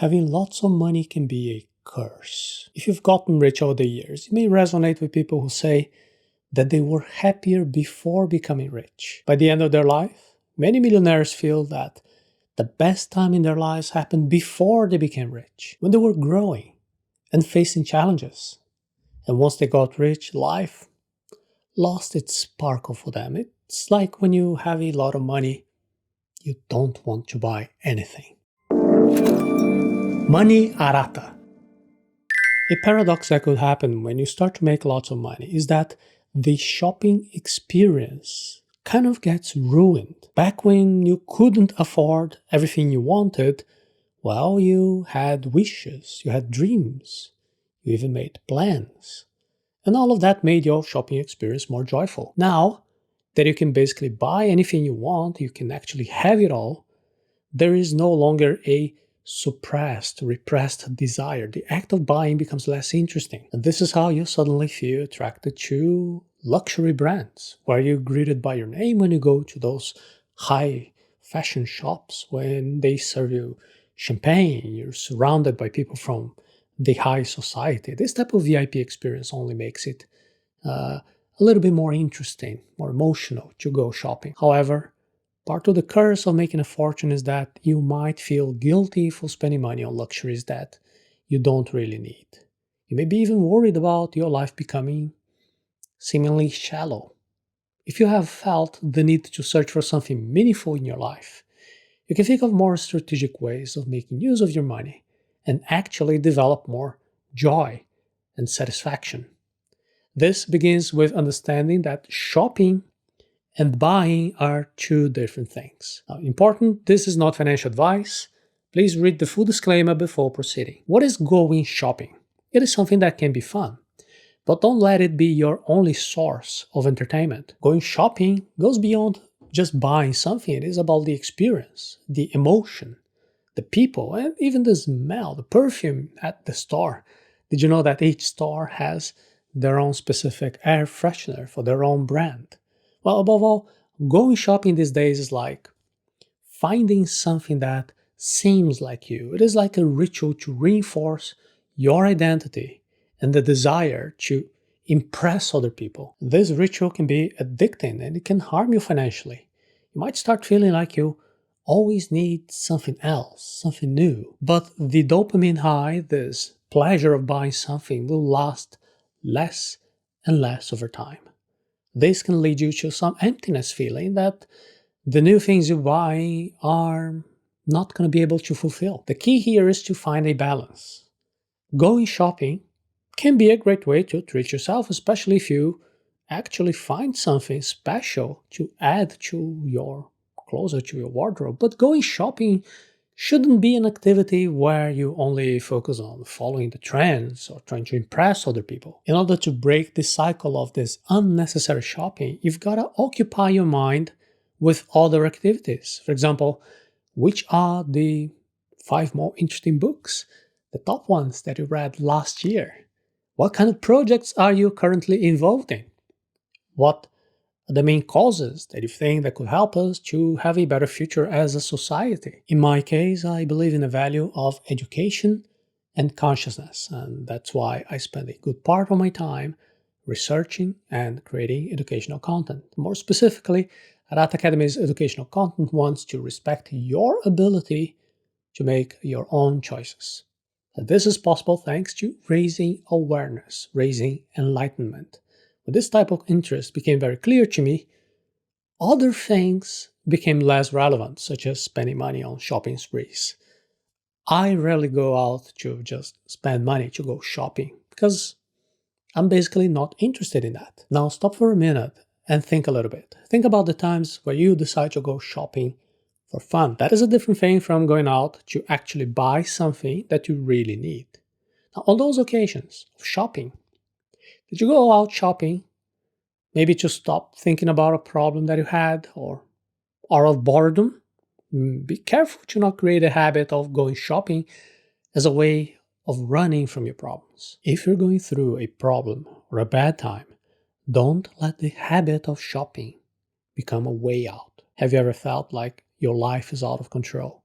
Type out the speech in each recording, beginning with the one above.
Having lots of money can be a curse. If you've gotten rich over the years, you may resonate with people who say that they were happier before becoming rich. By the end of their life, many millionaires feel that the best time in their lives happened before they became rich, when they were growing and facing challenges. And once they got rich, life lost its sparkle for them. It's like when you have a lot of money, you don't want to buy anything. Money Arata. A paradox that could happen when you start to make lots of money is that the shopping experience kind of gets ruined. Back when you couldn't afford everything you wanted, well, you had wishes, you had dreams, you even made plans. And all of that made your shopping experience more joyful. Now that you can basically buy anything you want, you can actually have it all, there is no longer a repressed desire. The act of buying becomes less interesting. And this is how you suddenly feel attracted to luxury brands, where you're greeted by your name when you go to those high fashion shops, when they serve you champagne, you're surrounded by people from the high society. This type of VIP experience only makes it a little bit more interesting, more emotional to go shopping. However, part of the curse of making a fortune is that you might feel guilty for spending money on luxuries that you don't really need. You may be even worried about your life becoming seemingly shallow. If you have felt the need to search for something meaningful in your life, you can think of more strategic ways of making use of your money and actually develop more joy and satisfaction. This begins with understanding that shopping and buying are two different things. Now, important, this is not financial advice. Please read the full disclaimer before proceeding. What is going shopping? It is something that can be fun, but don't let it be your only source of entertainment. Going shopping goes beyond just buying something. It is about the experience, the emotion, the people, and even the smell, the perfume at the store. Did you know that each store has their own specific air freshener for their own brand? Well, above all, going shopping these days is like finding something that seems like you. It is like a ritual to reinforce your identity and the desire to impress other people. This ritual can be addicting and it can harm you financially. You might start feeling like you always need something else, something new. But the dopamine high, this pleasure of buying something, will last less and less over time. This can lead you to some emptiness feeling that the new things you buy are not going to be able to fulfill. The key here is to find a balance. Going shopping can be a great way to treat yourself, especially if you actually find something special to add to your closet, to your wardrobe. But going shopping shouldn't be an activity where you only focus on following the trends or trying to impress other people. In order to break the cycle of this unnecessary shopping, you've got to occupy your mind with other activities. For example, which are the 5 more interesting books, the top ones that you read last year? What kind of projects are you currently involved in? What are the main causes that you think that could help us to have a better future as a society? In my case, I believe in the value of education and consciousness, and that's why I spend a good part of my time researching and creating educational content. More specifically, Arata Academy's educational content wants to respect your ability to make your own choices. And this is possible thanks to raising awareness, raising enlightenment. When this type of interest became very clear to me, other things became less relevant, such as spending money on shopping sprees. I rarely go out to just spend money to go shopping because I'm basically not interested in that. Now stop for a minute and think a little bit. Think about the times where you decide to go shopping for fun. That is a different thing from going out to actually buy something that you really need. Now, on those occasions of shopping, did you go out shopping maybe to stop thinking about a problem that you had or out of boredom? Be careful to not create a habit of going shopping as a way of running from your problems. If you're going through a problem or a bad time, don't let the habit of shopping become a way out. Have you ever felt like your life is out of control?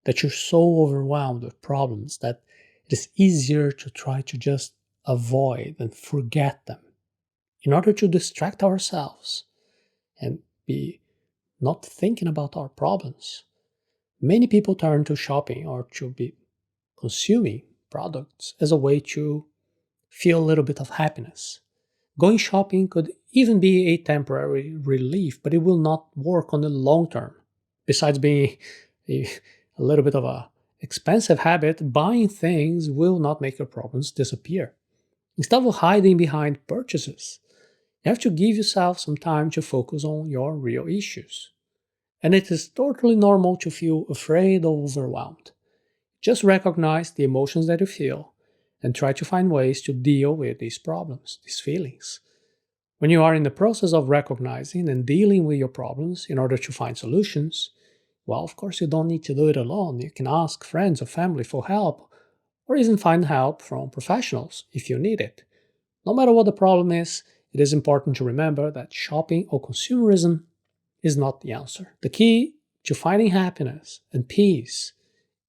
that you're so overwhelmed with problems that it is easier to try to just avoid and forget them in order to distract ourselves and be not thinking about our problems. Many people turn to shopping or to be consuming products as a way to feel a little bit of happiness. Going shopping could even be a temporary relief, but it will not work on the long term. Besides being a, a little bit of a expensive habit, buying things will not make your problems disappear. Instead of hiding behind purchases, you have to give yourself some time to focus on your real issues. And it is totally normal to feel afraid or overwhelmed. Just recognize the emotions that you feel and try to find ways to deal with these problems, these feelings. When you are in the process of recognizing and dealing with your problems in order to find solutions, well, of course, you don't need to do it alone. You can ask friends or family for help, or even find help from professionals if you need it. No matter what the problem is, it is important to remember that shopping or consumerism is not the answer. The key to finding happiness and peace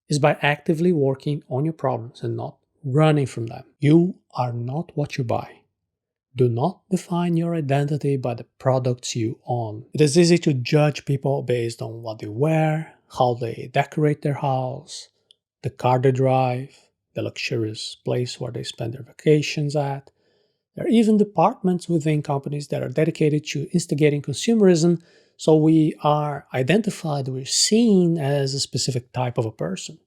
is by actively working on your problems and not running from them. You are not what you buy. Do not define your identity by the products you own. It is easy to judge people based on what they wear, how they decorate their house, the car they drive, the luxurious place where they spend their vacations at. There are even departments within companies that are dedicated to instigating consumerism, so we are identified, we're seen as a specific type of a person.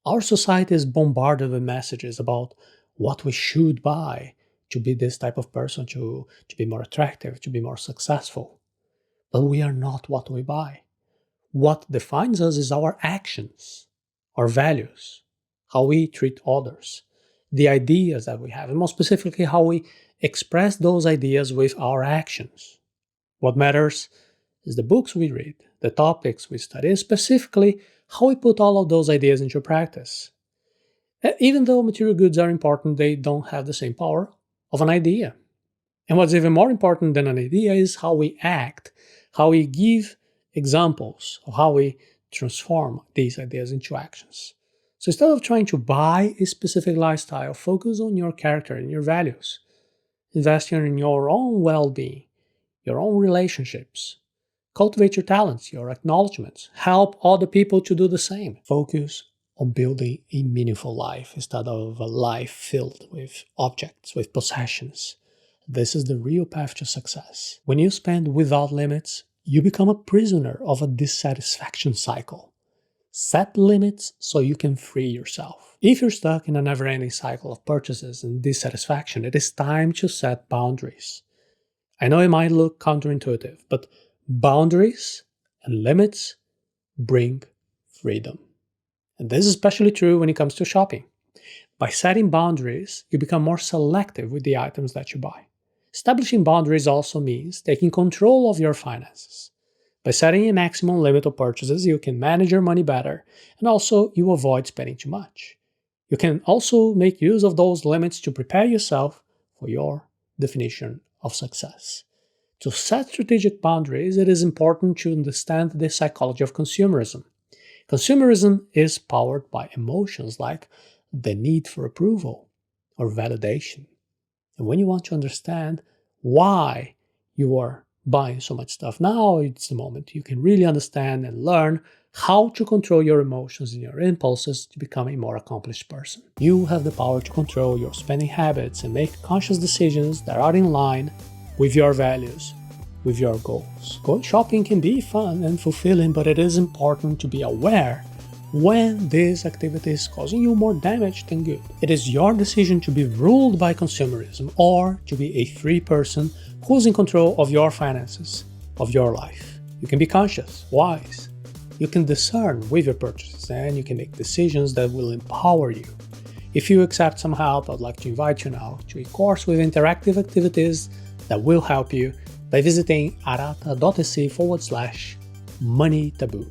Our society is bombarded with messages about what we should buy to be this type of person, to be more attractive, to be more successful. But we are not what we buy. What defines us is our actions, our values, how we treat others, the ideas that we have, and more specifically, how we express those ideas with our actions. What matters is the books we read, the topics we study, and specifically, how we put all of those ideas into practice. Even though material goods are important, they don't have the same power of an idea. And what's even more important than an idea is how we act, how we give examples of how we transform these ideas into actions. So instead of trying to buy a specific lifestyle, focus on your character and your values. Invest in your own well-being, your own relationships. Cultivate your talents, your acknowledgements. Help other people to do the same. Focus on building a meaningful life instead of a life filled with objects, with possessions. This is the real path to success. When you spend without limits, you become a prisoner of a dissatisfaction cycle. Set limits so you can free yourself. If you're stuck in a never-ending cycle of purchases and dissatisfaction, it is time to set boundaries. I know it might look counterintuitive, but boundaries and limits bring freedom. And this is especially true when it comes to shopping. By setting boundaries, you become more selective with the items that you buy. Establishing boundaries also means taking control of your finances. By setting a maximum limit of purchases, you can manage your money better, and also you avoid spending too much. You can also make use of those limits to prepare yourself for your definition of success. To set strategic boundaries, it is important to understand the psychology of consumerism. Consumerism is powered by emotions like the need for approval or validation. And when you want to understand why you are buying so much stuff, now it's the moment you can really understand and learn how to control your emotions and your impulses to become a more accomplished person. You have the power to control your spending habits and make conscious decisions that are in line with your values, with your goals. Going shopping can be fun and fulfilling, but it is important to be aware when this activity is causing you more damage than good. It is your decision to be ruled by consumerism or to be a free person who's in control of your finances, of your life. You can be conscious, wise. You can discern with your purchases, and you can make decisions that will empower you. If you accept some help, I'd like to invite you now to a course with interactive activities that will help you by visiting arata.se/money taboo.